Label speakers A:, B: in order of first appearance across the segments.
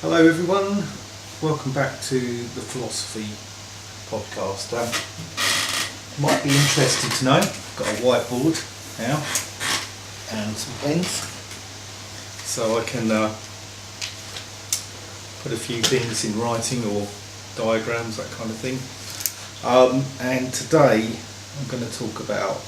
A: Hello everyone, welcome back to the Philosophy Podcast. Might be interested to know, I've got a whiteboard now and some pens, so I can put a few things in writing or diagrams, that kind of thing. And today I'm going to talk about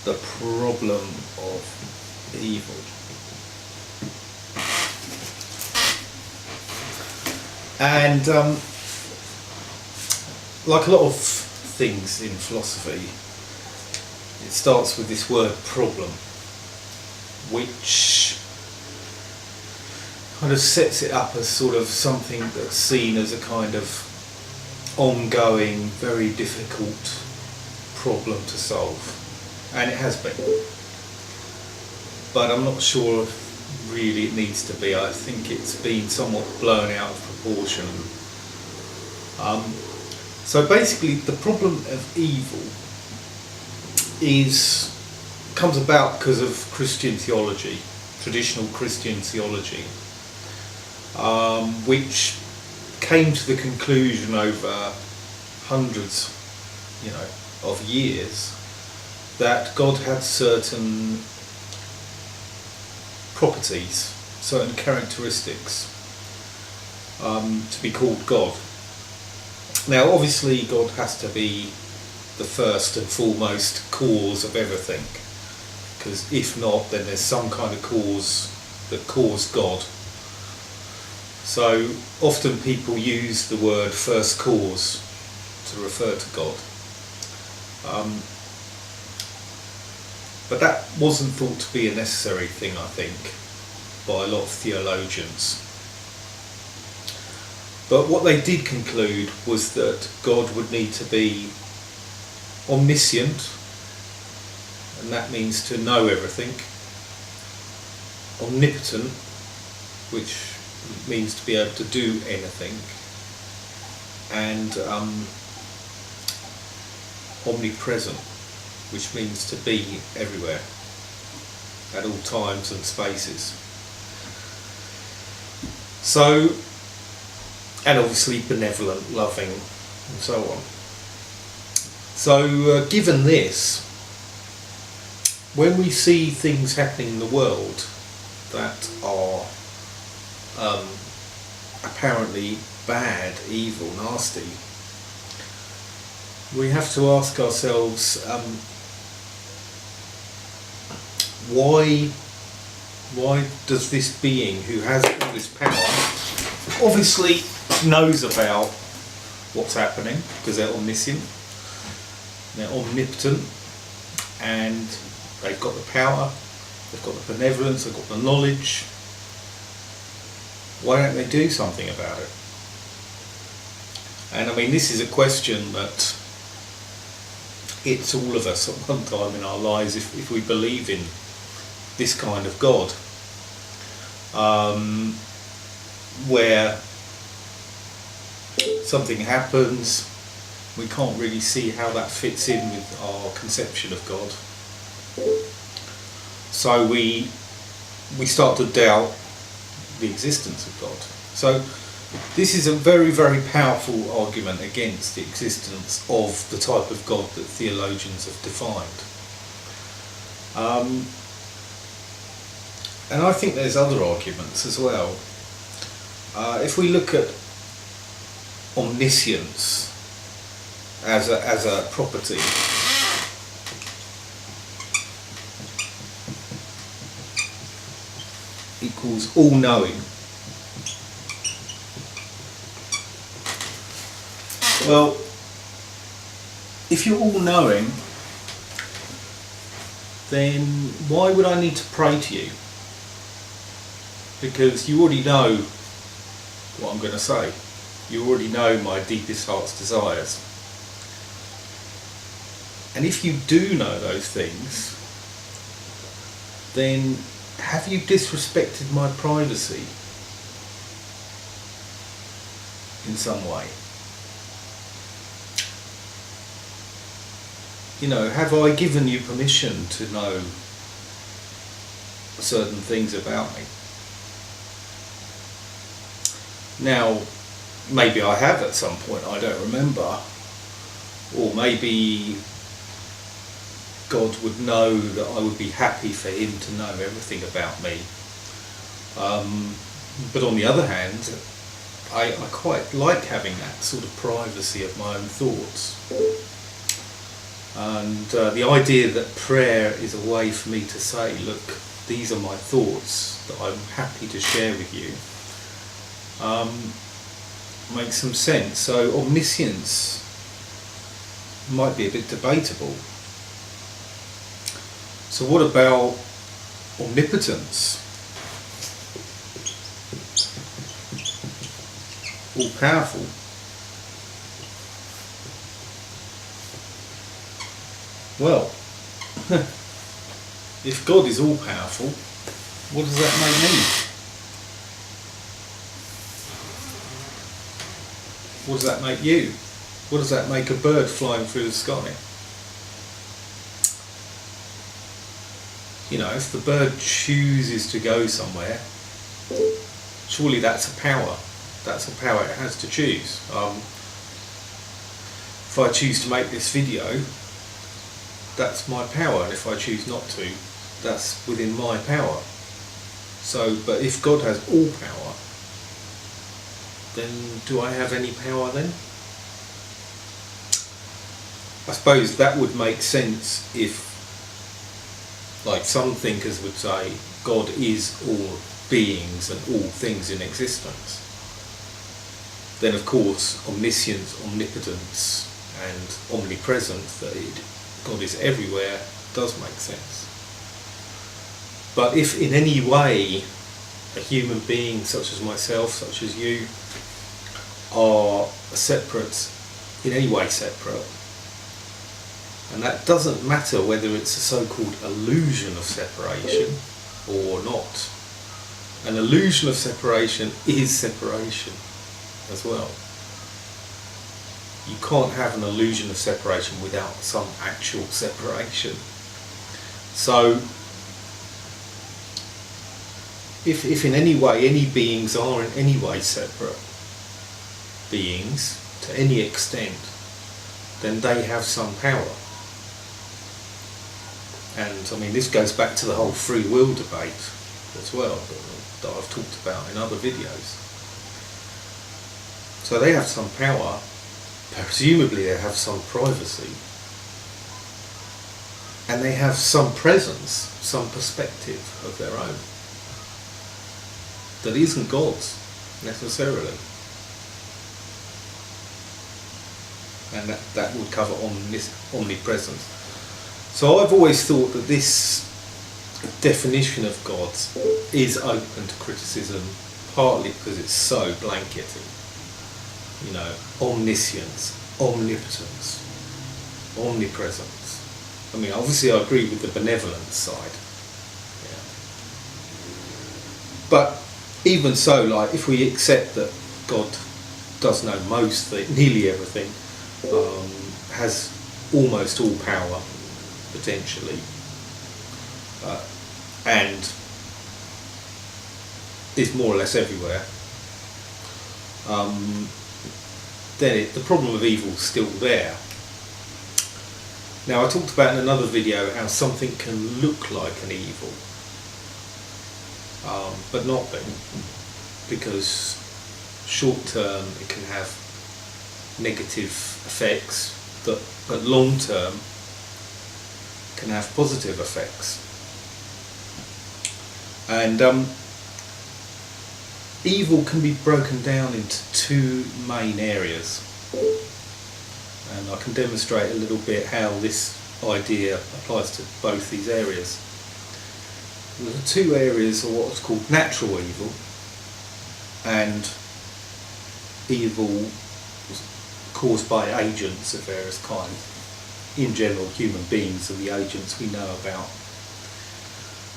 A: the problem of evil. And like a lot of things in philosophy, it starts with this word problem, which kind of sets it up as sort of something that's seen as a kind of ongoing, very difficult problem to solve. And it has been. But I'm not sure really it needs to be. I think it's been somewhat blown out of proportion. So basically the problem of evil comes about because of Christian theology, traditional Christian theology, which came to the conclusion over hundreds, of years that God had certain properties, certain characteristics to be called God. Now obviously God has to be the first and foremost cause of everything, because if not then there's some kind of cause that caused God. So often people use the word first cause to refer to God. But that wasn't thought to be a necessary thing, I think, by a lot of theologians. But what they did conclude was that God would need to be omniscient, and that means to know everything, omnipotent, which means to be able to do anything, and omnipresent, which means to be everywhere at all times and spaces. So, and obviously benevolent, loving, and so on. So given this, when we see things happening in the world that are apparently bad, evil, nasty, we have to ask ourselves, why does this being who has all this power obviously knows about what's happening, because they're omniscient, they're omnipotent, and they've got the power, they've got the benevolence, they've got the knowledge, why don't they do something about it? And I mean, this is a question that hits all of us at one time in our lives if we believe in this kind of God, where something happens, we can't really see how that fits in with our conception of God. So we start to doubt the existence of God. So this is a very, very powerful argument against the existence of the type of God that theologians have defined. And I think there's other arguments as well. If we look at omniscience as a property, equals all-knowing. Well, if you're all-knowing, then why would I need to pray to you? Because you already know what I'm going to say. You already know my deepest heart's desires. And if you do know those things, then have you disrespected my privacy in some way? Have I given you permission to know certain things about me? Now, maybe I have at some point, I don't remember. Or maybe God would know that I would be happy for him to know everything about me. But on the other hand, I quite like having that sort of privacy of my own thoughts. And the idea that prayer is a way for me to say, look, these are my thoughts that I'm happy to share with you, makes some sense. So omniscience might be a bit debatable. So what about omnipotence? All powerful. Well, if God is all powerful, what does that make me? What does that make you? What does that make a bird flying through the sky? You know, if the bird chooses to go somewhere, surely that's a power. That's a power it has to choose. If I choose to make this video, that's my power, and if I choose not to, that's within my power. So, but if God has all power, then do I have any power then? I suppose that would make sense if, like some thinkers would say, God is all beings and all things in existence. Then of course omniscience, omnipotence and omnipresence, that God is everywhere, does make sense. But if in any way a human being such as myself, such as you, are separate, in any way separate, and that doesn't matter whether it's a so-called illusion of separation or not. An illusion of separation is separation as well. You can't have an illusion of separation without some actual separation. So, if in any way any beings are in any way separate beings, to any extent, then they have some power. And I mean, this goes back to the whole free will debate as well, that I've talked about in other videos. So they have some power, presumably they have some privacy, and they have some presence, some perspective of their own that isn't God's necessarily. And that would cover omnipresence. So I've always thought that this definition of God is open to criticism, partly because it's so blanketing. You know, omniscience, omnipotence, omnipresence. I mean, obviously I agree with the benevolence side. Yeah. But even so, like, if we accept that God does know most things, nearly everything, has almost all power, potentially, and is more or less everywhere, then the problem of evil is still there. Now, I talked about in another video how something can look like an evil, but not be, because short term it can have negative effects that at long term can have positive effects. And evil can be broken down into two main areas, and I can demonstrate a little bit how this idea applies to both these areas. The two areas are what's called natural evil and evil caused by agents of various kinds. In general, human beings are the agents we know about.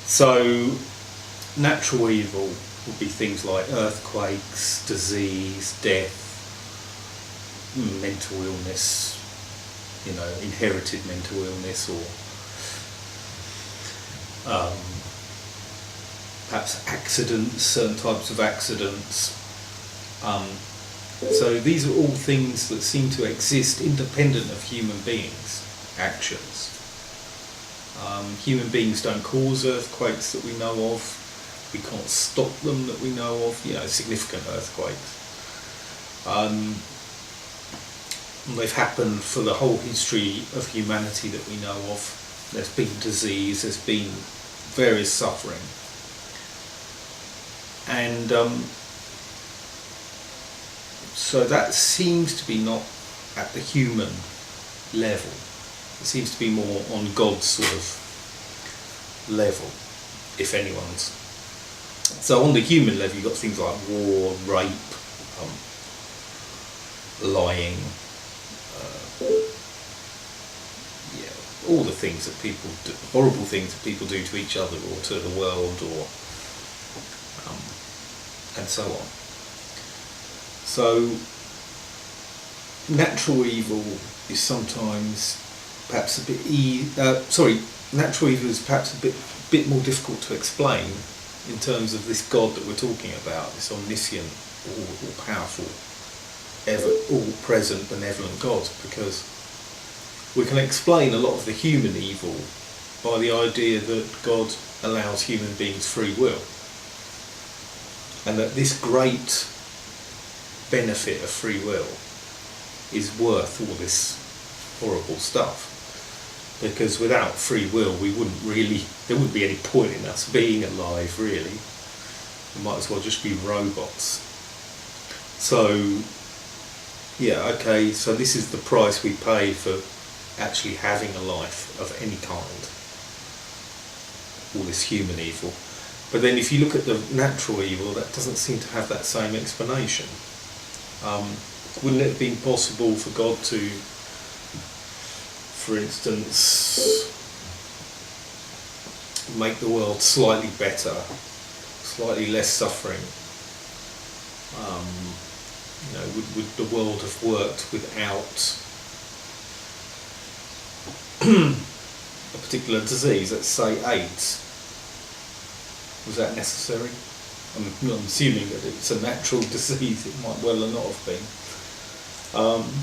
A: So natural evil would be things like earthquakes, disease, death, mental illness, you know, inherited mental illness, or perhaps accidents, certain types of accidents, Um, so these are all things that seem to exist independent of human beings' actions. Human beings don't cause earthquakes that we know of. We can't stop them that we know of, significant earthquakes. They've happened for the whole history of humanity that we know of. There's been disease, there's been various suffering. And so that seems to be not at the human level. It seems to be more on God's sort of level, if anyone's. So on the human level, you've got things like war, rape, lying, all the things that people do, horrible things that people do to each other or to the world, or and so on. So natural evil is sometimes perhaps a bit natural evil is perhaps a bit more difficult to explain in terms of this God that we're talking about, this omniscient, all powerful, all-present, benevolent God, because we can explain a lot of the human evil by the idea that God allows human beings free will, and that this great benefit of free will is worth all this horrible stuff. Because without free will, there wouldn't be any point in us being alive, really. We might as well just be robots. So, so this is the price we pay for actually having a life of any kind. All this human evil. But then if you look at the natural evil, that doesn't seem to have that same explanation. Wouldn't it have been possible for God to, for instance, make the world slightly better, slightly less suffering? Would the world have worked without a particular disease, let's say AIDS? Was that necessary? I'm assuming that it's a natural disease, it might well not have been.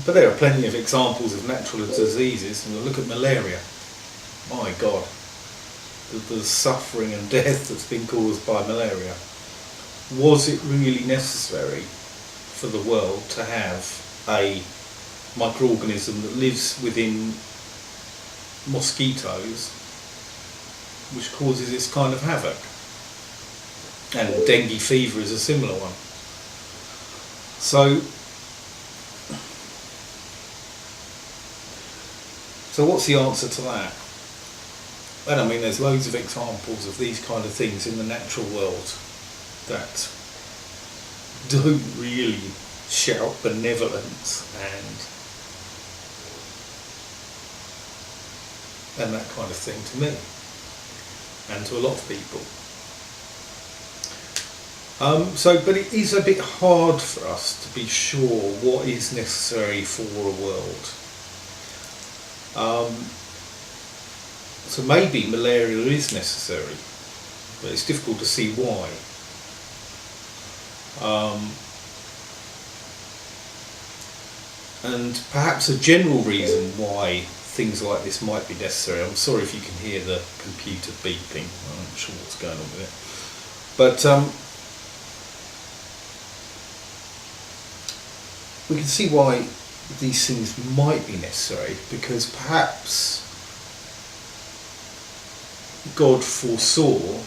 A: But there are plenty of examples of natural diseases, and look at malaria. My God, the suffering and death that's been caused by malaria. Was it really necessary for the world to have a microorganism that lives within mosquitoes which causes this kind of havoc? And dengue fever is a similar one. So what's the answer to that? Well, I mean, there's loads of examples of these kind of things in the natural world that don't really shout benevolence and that kind of thing to me, and to a lot of people. But it is a bit hard for us to be sure what is necessary for a world. So maybe malaria is necessary, but it's difficult to see why. And perhaps a general reason why things like this might be necessary. I'm sorry if you can hear the computer beeping. I'm not sure what's going on with it. But we can see why these things might be necessary, because perhaps God foresaw,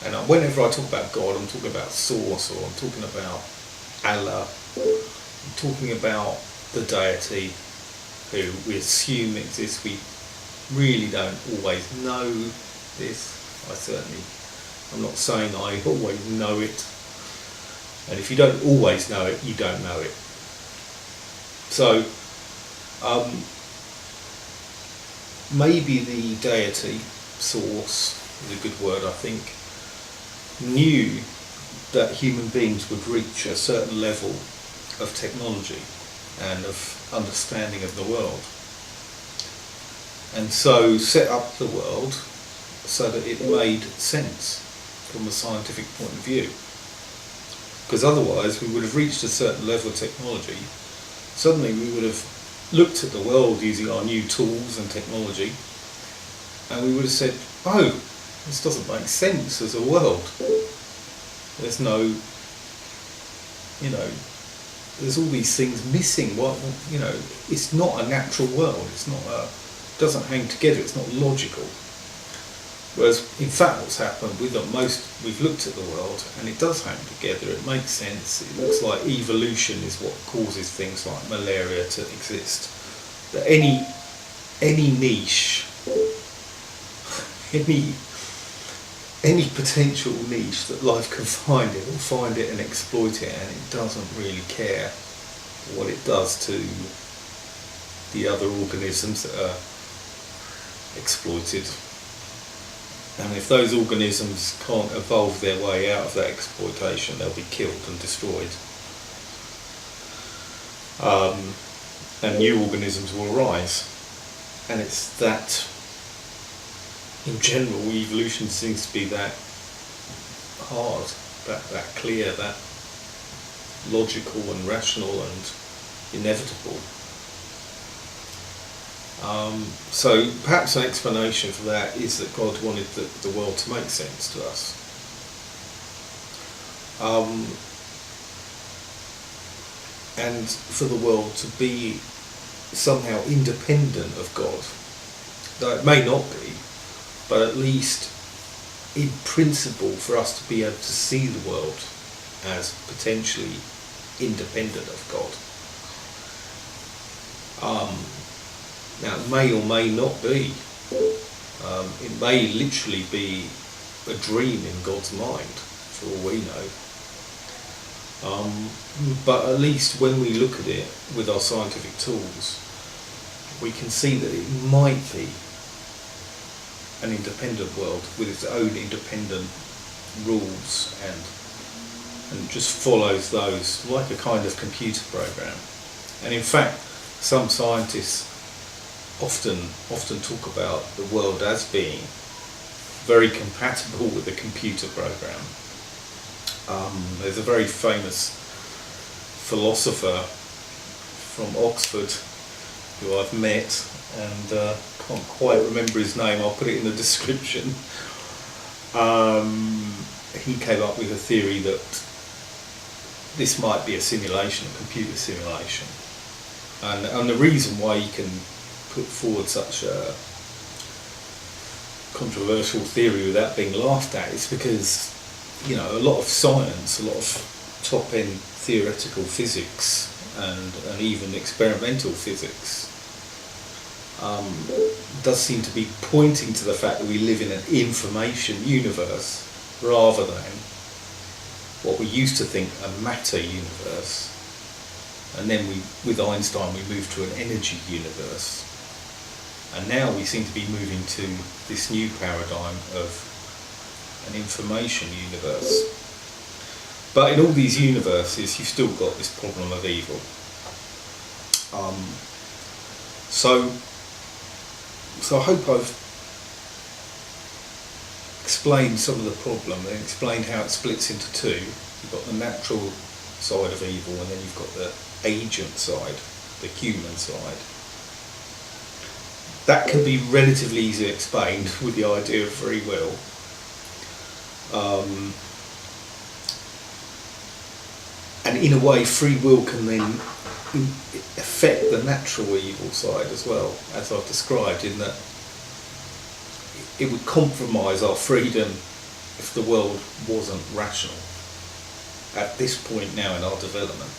A: and whenever I talk about God, I'm talking about source, or I'm talking about Allah, I'm talking about the deity who we assume exists. We really don't always know this. I'm not saying I always know it, and if you don't always know it, you don't know it. So maybe the deity, source is a good word, I think, knew that human beings would reach a certain level of technology and of understanding of the world, and so set up the world so that it made sense from a scientific point of view. Because otherwise we would have reached a certain level of technology. Suddenly we would have looked at the world using our new tools and technology, and we would have said, oh, this doesn't make sense as a world. There's no, there's all these things missing. What, it's not a natural world. It's not doesn't hang together. It's not logical. Whereas, in fact, what's happened we've looked at the world and it does hang together. It makes sense. It looks like evolution is what causes things like malaria to exist. That any niche, any potential niche that life can find, it will find it and exploit it, and it doesn't really care what it does to the other organisms that are exploited. And if those organisms can't evolve their way out of that exploitation, they'll be killed and destroyed. And new organisms will arise. And it's that, in general, evolution seems to be that hard, that clear, that logical and rational and inevitable. So perhaps an explanation for that is that God wanted the world to make sense to us. And for the world to be somehow independent of God. Though it may not be, but at least in principle for us to be able to see the world as potentially independent of God. Now, it may or may not be. It may literally be a dream in God's mind, for all we know. But at least when we look at it with our scientific tools, we can see that it might be an independent world with its own independent rules and just follows those like a kind of computer program. And in fact, some scientists often talk about the world as being very compatible with a computer program. There's a very famous philosopher from Oxford who I've met, and can't quite remember his name, I'll put it in the description. He came up with a theory that this might be a simulation, a computer simulation. And the reason why he can put forward such a controversial theory without being laughed at is because, a lot of science, a lot of top-end theoretical physics and even experimental physics does seem to be pointing to the fact that we live in an information universe rather than what we used to think a matter universe. And then with Einstein we moved to an energy universe. And now we seem to be moving to this new paradigm of an information universe. But in all these universes, you've still got this problem of evil. So I hope I've explained some of the problem and explained how it splits into two. You've got the natural side of evil, and then you've got the agent side, the human side. That can be relatively easily explained with the idea of free will. And in a way, free will can then affect the natural evil side as well, as I've described, in that it would compromise our freedom if the world wasn't rational at this point now in our development.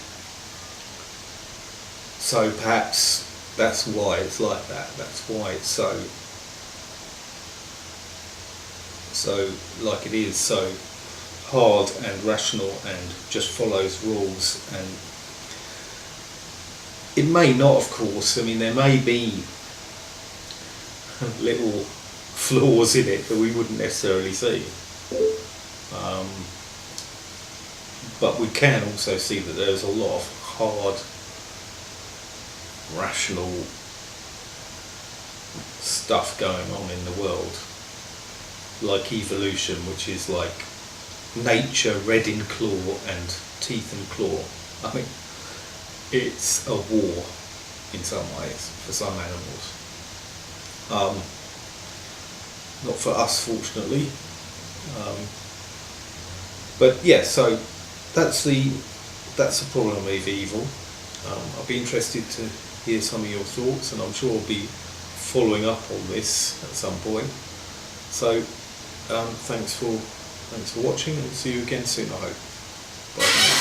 A: So perhaps that's why it's like that. That's why it's so like it is, so hard and rational and just follows rules. And it may not, of course, there may be little flaws in it that we wouldn't necessarily see. But we can also see that there's a lot of hard, rational stuff going on in the world, like evolution, which is like nature red in claw and teeth and claw. I mean, it's a war in some ways for some animals. Not for us, fortunately. But yeah, so that's the problem with evil. I'll be interested to hear some of your thoughts, and I'm sure I'll be following up on this at some point. So thanks for watching, and see you again soon, I hope. Bye.